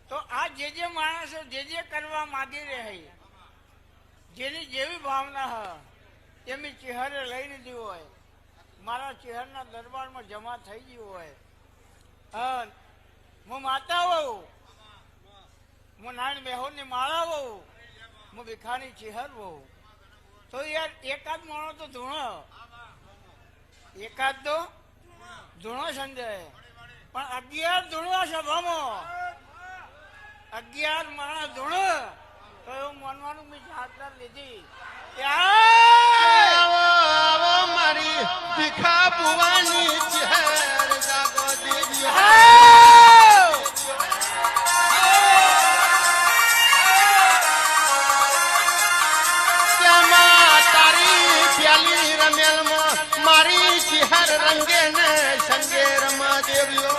તો આ જે માણસો જે કરવા માંગી રહ્યા, જેની જેવી ભાવના હોય એમની ચહેરે લઈ લીધી હોય, મારા ચહેરના દરબારમાં જમા થઈ ગયું હોય. હા, હું માતા હોઉં, હું નાની બેહોની માળા હોઉં, હું ભીખાની ચહેર હોઉં, તો યાર એકાદ માણો તો ધૂણો, એકાદ તો ધૂણો સંજય. પણ 11 ધૂણવા સભામાં 11 માણસ ધૂણો તો એવું માનવાનું મેં જવાબદાર લીધી. મારી ભીખા ભુવાની ચહેર જાગો દેવી તારી પ્યાલી રમેલમાં મારી ચહેર રંગે ને સંગે રમા દેવીઓ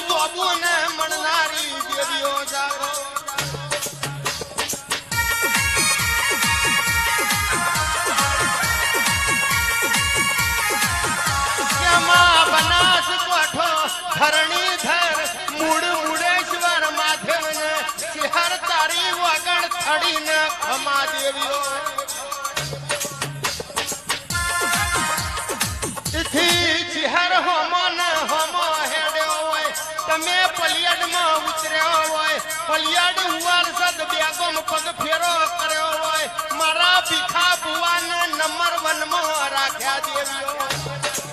જોબુ ને મળનારી દેવીઓ જાગો. બનાસ કોઠો ધરણીધર મૂળ મુડેશ્વર માધવ ને ચહેર તારી વગણ થડીને ખમા દેવીઓ ચહેર હોમો ને હોમો હેડ્યો હોય. તમે પલિયાડમાં ઉતર્યો હોય, પલિયાડ હુવાર સદ બેગમ પગ ફેરો કર્યો હોય, મારા ભીખા ભુવાને નંબર 1 માં રાખ્યા દેવ્યો.